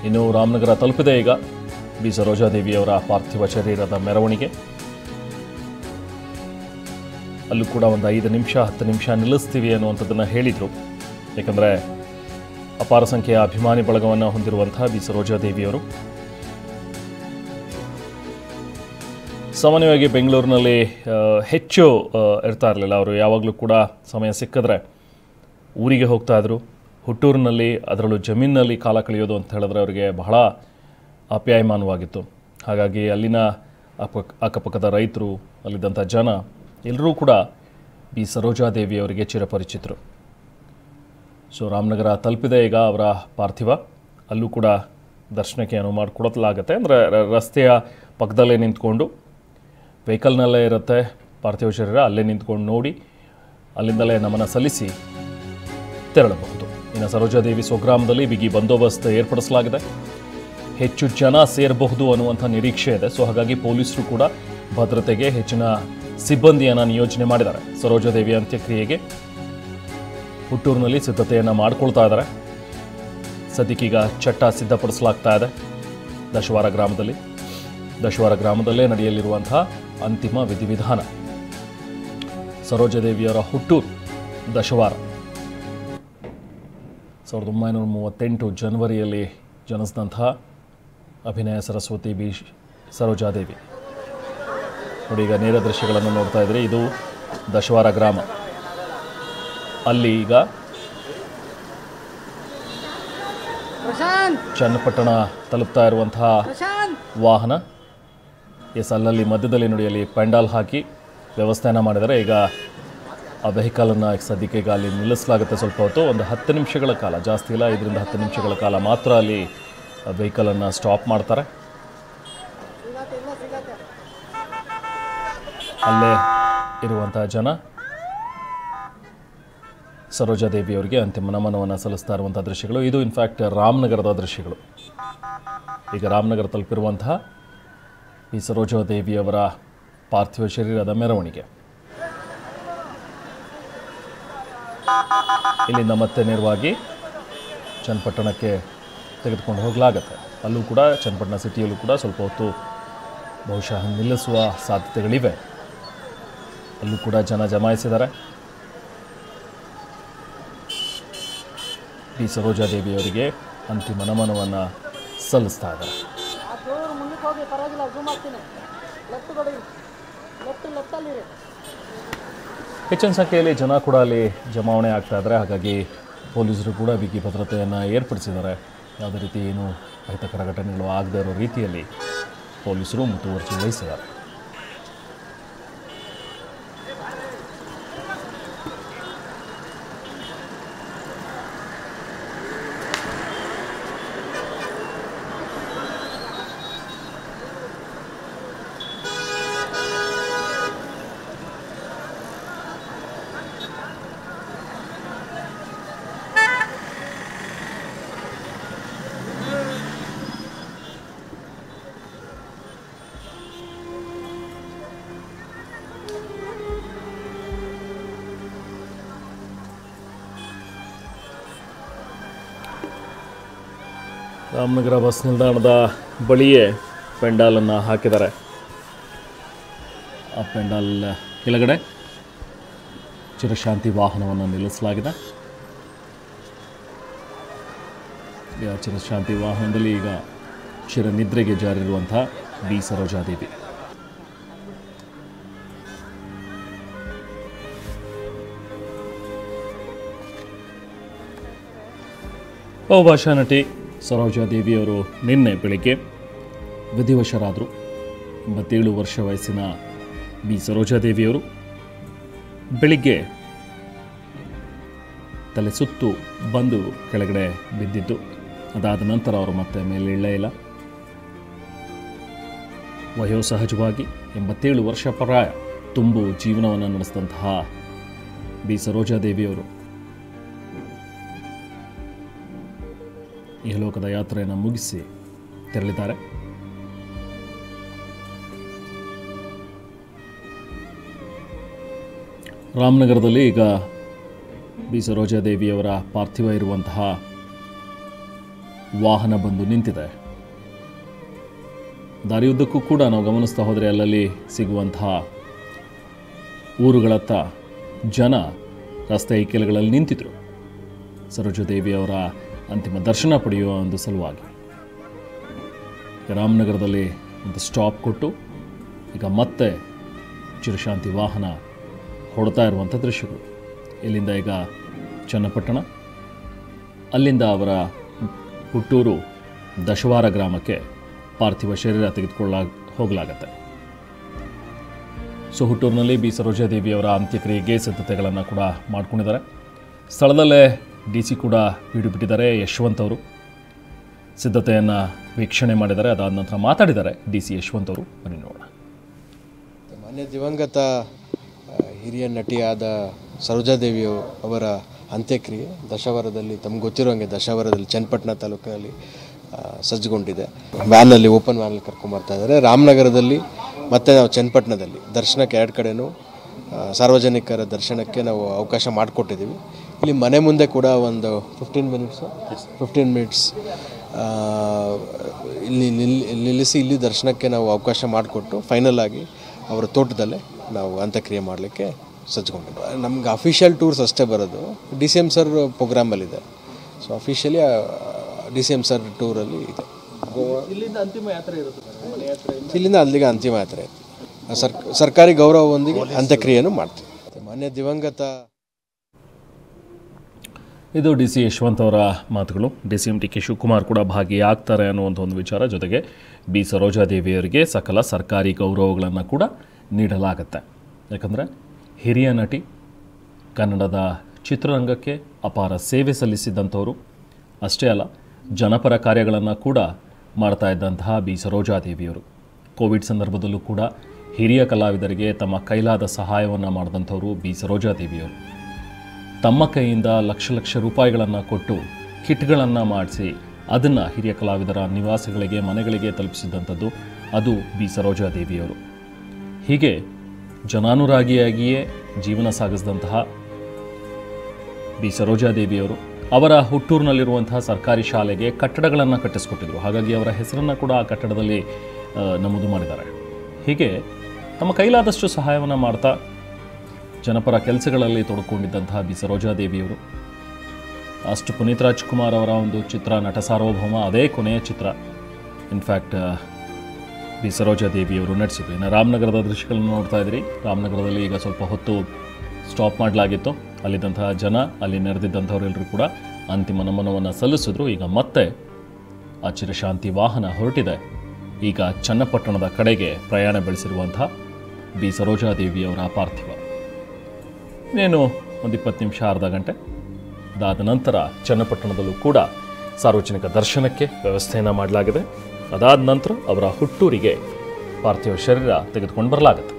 ಇನ್ನು ರಾಮನಗರ ತಲುಪಿದೆ ಈಗ ಬಿ ಸರೋಜಾದೇವಿಯವರ ಪಾರ್ಥಿವ ಶರೀರದ ಮೆರವಣಿಗೆ. ಅಲ್ಲೂ ಕೂಡ ಒಂದು 5 ನಿಮಿಷ 10 ನಿಮಿಷ ನಿಲ್ಲಿಸ್ತೀವಿ ಅನ್ನುವಂಥದ್ದನ್ನು ಹೇಳಿದರು. ಯಾಕಂದರೆ ಅಪಾರ ಸಂಖ್ಯೆಯ ಅಭಿಮಾನಿ ಬಳಗವನ್ನು ಹೊಂದಿರುವಂತಹ ಬಿ ಸರೋಜಾದೇವಿಯವರು ಸಾಮಾನ್ಯವಾಗಿ ಬೆಂಗಳೂರಿನಲ್ಲಿ ಹೆಚ್ಚು ಇರ್ತಾ ಇರಲಿಲ್ಲ. ಅವರು ಯಾವಾಗಲೂ ಕೂಡ ಸಮಯ ಸಿಕ್ಕಿದ್ರೆ ಊರಿಗೆ ಹೋಗ್ತಾ ಇದ್ರು. ಹುಟ್ಟೂರಿನಲ್ಲಿ, ಅದರಲ್ಲೂ ಜಮೀನಿನಲ್ಲಿ ಕಾಲ ಕಳೆಯೋದು ಅಂತ ಹೇಳಿದ್ರೆ ಅವರಿಗೆ ಬಹಳ ಆಪ್ಯಾಯಮಾನವಾಗಿತ್ತು. ಹಾಗಾಗಿ ಅಲ್ಲಿನ ಅಕ್ಕಪಕ್ಕದ ರೈತರು, ಅಲ್ಲಿದ್ದಂಥ ಜನ ಎಲ್ಲರೂ ಕೂಡ ಬಿ ಸರೋಜಾದೇವಿಯವರಿಗೆ ಚಿರಪರಿಚಿತರು. ಸೊ ರಾಮನಗರ ತಲುಪಿದೆ ಈಗ ಅವರ ಪಾರ್ಥಿವ. ಅಲ್ಲೂ ಕೂಡ ದರ್ಶನಕ್ಕೆ ಅನುವು ಮಾಡಿಕೊಡಲಾಗುತ್ತೆ. ಅಂದರೆ ರಸ್ತೆಯ ಪಕ್ಕದಲ್ಲೇ ನಿಂತ್ಕೊಂಡು, ವೆಹಿಕಲ್ನಲ್ಲೇ ಇರುತ್ತೆ ಪಾರ್ಥಿವ ಶರೀರ, ಅಲ್ಲೇ ನಿಂತ್ಕೊಂಡು ನೋಡಿ ಅಲ್ಲಿಂದಲೇ ನಮನ ಸಲ್ಲಿಸಿ ತೆರಳಬಹುದು. ಇನ್ನು ಸರೋಜಾದೇವಿ ಸ್ವಗ್ರಾಮದಲ್ಲಿ ಬಿಗಿ ಬಂದೋಬಸ್ತ್ ಏರ್ಪಡಿಸಲಾಗಿದೆ. ಹೆಚ್ಚು ಜನ ಸೇರಬಹುದು ಅನ್ನುವಂಥ ನಿರೀಕ್ಷೆ ಇದೆ. ಸೊ ಹಾಗಾಗಿ ಪೊಲೀಸರು ಕೂಡ ಭದ್ರತೆಗೆ ಹೆಚ್ಚಿನ ಸಿಬ್ಬಂದಿಯನ್ನು ನಿಯೋಜನೆ ಮಾಡಿದ್ದಾರೆ. ಸರೋಜಾದೇವಿ ಅಂತ್ಯಕ್ರಿಯೆಗೆ ಹುಟ್ಟೂರಿನಲ್ಲಿ ಸಿದ್ಧತೆಯನ್ನು ಮಾಡಿಕೊಳ್ತಾ ಇದ್ದಾರೆ. ಸದ್ಯಕ್ಕೀಗ ಚಟ್ಟ ಸಿದ್ಧಪಡಿಸಲಾಗ್ತಾ ಇದೆ ದಶವಾರ ಗ್ರಾಮದಲ್ಲೇ ನಡೆಯಲಿರುವಂತಹ ಅಂತಿಮ ವಿಧಿವಿಧಾನ. ಸರೋಜಾದೇವಿಯವರ ಹುಟ್ಟೂರು ದಶವಾರ. 1938 ಜನವರಿಯಲ್ಲಿ ಜನಿಸಿದಂತಹ ಅಭಿನಯ ಸರಸ್ವತಿ ಬಿ ಸರೋಜಾದೇವಿ. ನೋಡಿ, ಈಗ ನೇರ ದೃಶ್ಯಗಳನ್ನು ನೋಡ್ತಾ ಇದ್ರಿ. ಇದು ದಶವಾರ ಗ್ರಾಮ. ಅಲ್ಲಿ ಈಗ ಚನ್ನಪಟ್ಟಣ ತಲುಪ್ತಾ ಇರುವಂತಹ ವಾಹನ ಅಲ್ಲಲ್ಲಿ ಮಧ್ಯದಲ್ಲಿ ನೋಡಿ ಪೆಂಡಾಲ್ ಹಾಕಿ ವ್ಯವಸ್ಥೆಯನ್ನು ಮಾಡಿದರೆ ಈಗ ಆ ವೆಹಿಕಲನ್ನು ಸದ್ಯಕ್ಕೆ ಈಗ ಅಲ್ಲಿ ನಿಲ್ಲಿಸಲಾಗುತ್ತೆ. ಸ್ವಲ್ಪ ಹೊತ್ತು, ಒಂದು 10 ನಿಮಿಷಗಳ ಕಾಲ, ಜಾಸ್ತಿ ಇಲ್ಲ, 5ರಿಂದ 10 ನಿಮಿಷಗಳ ಕಾಲ ಮಾತ್ರ ಅಲ್ಲಿ ವೆಹಿಕಲನ್ನು ಸ್ಟಾಪ್ ಮಾಡ್ತಾರೆ. ಅಲ್ಲೇ ಇರುವಂಥ ಜನ ಸರೋಜಾದೇವಿಯವರಿಗೆ ಅಂತಿಮ ನಮನವನ್ನು ಸಲ್ಲಿಸ್ತಾ ಇರುವಂಥ ದೃಶ್ಯಗಳು. ಇದು ಇನ್ಫ್ಯಾಕ್ಟ್ ರಾಮನಗರದ ದೃಶ್ಯಗಳು. ಈಗ ರಾಮನಗರ ತಲುಪಿರುವಂತಹ ಈ ಸರೋಜಾದೇವಿಯವರ ಪಾರ್ಥಿವ ಶರೀರದ ಮೆರವಣಿಗೆ. ಇಲ್ಲಿಂದ ಮತ್ತೆ ನೇರವಾಗಿ ಚನ್ನಪಟ್ಟಣಕ್ಕೆ ತೆಗೆದುಕೊಂಡು ಹೋಗಲಾಗತ್ತೆ. ಅಲ್ಲೂ ಕೂಡ ಚನ್ನಪಟ್ಟಣ ಸಿಟಿಯಲ್ಲೂ ಕೂಡ ಸ್ವಲ್ಪ ಹೊತ್ತು ಬಹುಶಃ ನಿಲ್ಲಿಸುವ ಸಾಧ್ಯತೆಗಳಿವೆ. ಅಲ್ಲೂ ಕೂಡ ಜನ ಜಮಾಯಿಸಿದ್ದಾರೆ. ಬಿ ಸರೋಜಾದೇವಿಯವರಿಗೆ ಅಂತಿಮ ನಮನವನ್ನು ಸಲ್ಲಿಸ್ತಾ ಇದ್ದಾರೆ. ಹೆಚ್ಚಿನ ಸಂಖ್ಯೆಯಲ್ಲಿ ಜನ ಕೂಡ ಅಲ್ಲಿ ಜಮಾವಣೆ ಆಗ್ತಾ ಇದ್ದಾರೆ. ಹಾಗಾಗಿ ಪೊಲೀಸರು ಕೂಡ ಬಿಗಿ ಭದ್ರತೆಯನ್ನು ಏರ್ಪಡಿಸಿದ್ದಾರೆ. ಯಾವುದೇ ರೀತಿ ಏನು ಅಹಿತಕರ ಘಟನೆಗಳು ಆಗದೇ ಇರೋ ರೀತಿಯಲ್ಲಿ ಪೊಲೀಸರು ಮುತುವರ್ಜಿ ವಹಿಸಿದ್ದಾರೆ. ರಾಮನಗರ ಬಸ್ ನಿಲ್ದಾಣದ ಬಳಿಯೇ ಪೆಂಡಾಲನ್ನು ಹಾಕಿದ್ದಾರೆ. ಆ ಪೆಂಡಾಲ್ ಕೆಳಗಡೆ ಚಿರಶಾಂತಿ ವಾಹನವನ್ನು ನಿಲ್ಲಿಸಲಾಗಿದೆ. ಚಿರಶಾಂತಿ ವಾಹನದಲ್ಲಿ ಈಗ ಚಿರನಿದ್ರೆಗೆ ಜಾರಿರುವಂಥ ಬಿ ಸರೋಜಾದೇವಿ. ಬಹುಭಾಷಾ ನಟಿ ಸರೋಜಾದೇವಿಯವರು ನಿನ್ನೆ ಬೆಳಗ್ಗೆ ವಿಧಿವಶರಾದರು. 87 ವರ್ಷ ವಯಸ್ಸಿನ ಬಿ ಸರೋಜಾದೇವಿಯವರು ಬೆಳಿಗ್ಗೆ ತಲೆ ಸುತ್ತು ಬಂದು ಕೆಳಗಡೆ ಬಿದ್ದಿದ್ದು. ಅದಾದ ನಂತರ ಅವರು ಮತ್ತೆ ಮೇಲೆ ಇಳ್ಳೇ ಇಲ್ಲ. ವಯೋಸಹಜವಾಗಿ 87 ವರ್ಷ ಪ್ರಾಯ ತುಂಬು ಜೀವನವನ್ನು ನಡೆಸಿದಂತಹ ಬಿ ಸರೋಜಾದೇವಿಯವರು ಇಹಲೋಕದ ಯಾತ್ರೆಯನ್ನು ಮುಗಿಸಿ ತೆರಳಿದ್ದಾರೆ. ರಾಮನಗರದಲ್ಲಿ ಈಗ ಬಿ ಸರೋಜಾದೇವಿಯವರ ಪಾರ್ಥಿವ ಇರುವಂತಹ ವಾಹನ ಬಂದು ನಿಂತಿದೆ. ದಾರಿಯುದ್ದಕ್ಕೂ ಕೂಡ ನಾವು ಗಮನಿಸ್ತಾ ಹೋದರೆ ಅಲ್ಲಲ್ಲಿ ಸಿಗುವಂತಹ ಊರುಗಳತ್ತ ಜನ ರಸ್ತೆ ಇಕ್ಕೆಲಗಳಲ್ಲಿ ನಿಂತಿದ್ದರು ಸರೋಜಾದೇವಿಯವರ ಅಂತಿಮ ದರ್ಶನ ಪಡೆಯುವ ಒಂದು ಸಲುವಾಗಿ. ರಾಮನಗರದಲ್ಲಿ ಒಂದು ಸ್ಟಾಪ್ ಕೊಟ್ಟು ಈಗ ಮತ್ತೆ ಚಿರಶಾಂತಿ ವಾಹನ ಹೊಡ್ತಾ ಇರುವಂಥ ದೃಶ್ಯಗಳು. ಇಲ್ಲಿಂದ ಈಗ ಚನ್ನಪಟ್ಟಣ, ಅಲ್ಲಿಂದ ಅವರ ಹುಟ್ಟೂರು ದಶವಾರ ಗ್ರಾಮಕ್ಕೆ ಪಾರ್ಥಿವ ಶರೀರ ಹೋಗಲಾಗತ್ತೆ. ಸೊ ಹುಟ್ಟೂರಿನಲ್ಲಿ ಬಿ ಸರೋಜಾದೇವಿಯವರ ಅಂತ್ಯಕ್ರಿಯೆಗೆ ಸಿದ್ಧತೆಗಳನ್ನು ಕೂಡ ಮಾಡ್ಕೊಂಡಿದ್ದಾರೆ. ಸ್ಥಳದಲ್ಲೇ DC ಕೂಡ ಬಿಟ್ಟಿದ್ದಾರೆ. ಯಶವಂತ್ ಅವರು ಸಿದ್ಧತೆಯನ್ನು ವೀಕ್ಷಣೆ ಮಾಡಿದ್ದಾರೆ. ಅದಾದ ನಂತರ ಮಾತಾಡಿದ್ದಾರೆ DC ಯಶವಂತ್ ಅವರು. ಬನ್ನಿ ನೋಡೋಣ. ಮಾನ್ಯ ದಿವಂಗತ ಹಿರಿಯ ನಟಿಯಾದ ಸರೋಜಾದೇವಿ ಅವರ ಅಂತ್ಯಕ್ರಿಯೆ ದಶಾವರದಲ್ಲಿ, ತಮ್ಗೆ ಗೊತ್ತಿರೋಂಗೆ ದಶಾವರದಲ್ಲಿ ಚನ್ನಪಟ್ಟಣ ತಾಲೂಕಿನಲ್ಲಿ ಸಜ್ಜುಗೊಂಡಿದೆ. ವ್ಯಾನಲ್ಲಿ, ಓಪನ್ ವ್ಯಾನಲ್ಲಿ ಕರ್ಕೊಂಬರ್ತಾ ಇದ್ದಾರೆ. ರಾಮನಗರದಲ್ಲಿ ಮತ್ತು ನಾವು ಚನ್ನಪಟ್ಟಣದಲ್ಲಿ ದರ್ಶನಕ್ಕೆ ಎರಡು ಕಡೆಯೂ ಸಾರ್ವಜನಿಕರ ದರ್ಶನಕ್ಕೆ ನಾವು ಅವಕಾಶ ಮಾಡಿಕೊಟ್ಟಿದ್ದೀವಿ. ಇಲ್ಲಿ ಮನೆ ಮುಂದೆ ಕೂಡ ಒಂದು 15 ಮಿನಿಟ್ಸ್ ಇಲ್ಲಿ ನಿಲ್ಲಿಸಿ ಇಲ್ಲಿ ದರ್ಶನಕ್ಕೆ ನಾವು ಅವಕಾಶ ಮಾಡಿಕೊಟ್ಟು ಫೈನಲ್ ಆಗಿ ಅವರ ತೋಟದಲ್ಲೇ ನಾವು ಅಂತ್ಯಕ್ರಿಯೆ ಮಾಡಲಿಕ್ಕೆ ಸಜ್ಜುಕೊಂಡಿದ್ವಿ. ನಮ್ಗೆ ಅಫಿಷಿಯಲ್ ಟೂರ್ಸ್ ಅಷ್ಟೇ ಬರೋದು. DCM ಸರ್ ಪ್ರೋಗ್ರಾಮಲ್ಲಿದೆ. ಸೊ ಅಫಿಷಿಯಲಿ DCM ಸರ್ ಟೂರಲ್ಲಿ ಇದೆ. ಇಲ್ಲಿಂದ ಅಂತಿಮ ಯಾತ್ರೆ ಇರುತ್ತೆ. ಇಲ್ಲಿಂದ ಅಲ್ಲಿಗೆ ಅಂತಿಮ ಯಾತ್ರೆ ಸರ್ಕಾರಿ ಗೌರವದೊಂದಿಗೆ ಅಂತ್ಯಕ್ರಿಯೆಯನ್ನು ಮಾಡ್ತೀವಿ. ಮಾನ್ಯ ದಿವಂಗತ ಇದು DC ಯಶವಂತ್ ಅವರ ಮಾತುಗಳು. DCM DK ಶಿವಕುಮಾರ್ ಕೂಡ ಭಾಗಿಯಾಗ್ತಾರೆ ಅನ್ನುವಂಥ ಒಂದು ವಿಚಾರ. ಜೊತೆಗೆ ಬಿ ಸರೋಜಾದೇವಿಯವರಿಗೆ ಸಕಲ ಸರ್ಕಾರಿ ಗೌರವಗಳನ್ನು ಕೂಡ ನೀಡಲಾಗುತ್ತೆ. ಯಾಕಂದರೆ ಹಿರಿಯ ನಟಿ, ಕನ್ನಡದ ಚಿತ್ರರಂಗಕ್ಕೆ ಅಪಾರ ಸೇವೆ ಸಲ್ಲಿಸಿದಂಥವರು ಅಷ್ಟೇ ಅಲ್ಲ, ಜನಪರ ಕಾರ್ಯಗಳನ್ನು ಕೂಡ ಮಾಡ್ತಾ ಇದ್ದಂತಹ ಬಿ ಸರೋಜಾದೇವಿಯವರು ಕೋವಿಡ್ ಸಂದರ್ಭದಲ್ಲೂ ಕೂಡ ಹಿರಿಯ ಕಲಾವಿದರಿಗೆ ತಮ್ಮ ಕೈಲಾದ ಸಹಾಯವನ್ನು ಮಾಡಿದಂಥವರು ಬಿ ಸರೋಜಾದೇವಿಯವರು. ತಮ್ಮ ಕೈಯಿಂದ ಲಕ್ಷ ರೂಪಾಯಿಗಳನ್ನು ಕೊಟ್ಟು ಕಿಟ್ಗಳನ್ನು ಮಾಡಿಸಿ ಅದನ್ನು ಹಿರಿಯ ಕಲಾವಿದರ ನಿವಾಸಗಳಿಗೆ, ಮನೆಗಳಿಗೆ ತಲುಪಿಸಿದಂಥದ್ದು ಅದು ಬಿ ಸರೋಜಾದೇವಿಯವರು. ಹೀಗೆ ಜನಾನುರಾಗಿಯಾಗಿಯೇ ಜೀವನ ಸಾಗಿಸಿದಂತಹ ಬಿ ಸರೋಜಾದೇವಿಯವರು ಅವರ ಹುಟ್ಟೂರಿನಲ್ಲಿರುವಂತಹ ಸರ್ಕಾರಿ ಶಾಲೆಗೆ ಕಟ್ಟಡಗಳನ್ನು ಕಟ್ಟಿಸ್ಕೊಟ್ಟಿದ್ರು. ಹಾಗಾಗಿ ಅವರ ಹೆಸರನ್ನು ಕೂಡ ಆ ಕಟ್ಟಡದಲ್ಲಿ ನಮೂದು ಮಾಡಿದ್ದಾರೆ. ಹೀಗೆ ತಮ್ಮ ಕೈಲಾದಷ್ಟು ಸಹಾಯವನ್ನು ಮಾಡ್ತಾ ಜನಪರ ಕೆಲಸಗಳಲ್ಲಿ ತೊಡಕೊಂಡಿದ್ದಂತಹ ಬಿ ಸರೋಜಾದೇವಿಯವರು. ಅಷ್ಟು ಪುನೀತ್ ರಾಜ್ಕುಮಾರ್ ಅವರ ಒಂದು ಚಿತ್ರ ನಟ ಸಾರ್ವಭೌಮ, ಅದೇ ಕೊನೆಯ ಚಿತ್ರ ಇನ್ಫ್ಯಾಕ್ಟ್ ಬಿ ಸರೋಜಾದೇವಿಯವರು ನಡೆಸಿದ್ರು. ಇನ್ನು ರಾಮನಗರದ ದೃಶ್ಯಗಳನ್ನು ನೋಡ್ತಾ ಇದ್ರಿ. ರಾಮನಗರದಲ್ಲಿ ಈಗ ಸ್ವಲ್ಪ ಹೊತ್ತು ಸ್ಟಾಪ್ ಮಾಡಲಾಗಿತ್ತು. ಅಲ್ಲಿದ್ದಂತಹ ಜನ, ಅಲ್ಲಿ ನೆರೆದಿದ್ದಂಥವರೆಲ್ಲರೂ ಕೂಡ ಅಂತಿಮ ನಮನವನ್ನು ಸಲ್ಲಿಸಿದ್ರು. ಈಗ ಮತ್ತೆ ಆ ಚಿರಶಾಂತಿ ವಾಹನ ಹೊರಟಿದೆ. ಈಗ ಚನ್ನಪಟ್ಟಣದ ಕಡೆಗೆ ಪ್ರಯಾಣ ಬೆಳೆಸಿರುವಂಥ ಬಿ ಸರೋಜಾದೇವಿಯವರ ಪಾರ್ಥಿವ ಇನ್ನೇನು ಒಂದು 20 ನಿಮಿಷ, ಅರ್ಧ ಗಂಟೆ ಅದಾದ ನಂತರ ಚನ್ನಪಟ್ಟಣದಲ್ಲೂ ಕೂಡ ಸಾರ್ವಜನಿಕ ದರ್ಶನಕ್ಕೆ ವ್ಯವಸ್ಥೆಯನ್ನು ಮಾಡಲಾಗಿದೆ. ಅದಾದ ನಂತರ ಅವರ ಹುಟ್ಟೂರಿಗೆ ಪಾರ್ಥಿವ ಶರೀರ ತೆಗೆದುಕೊಂಡು ಬರಲಾಗುತ್ತೆ.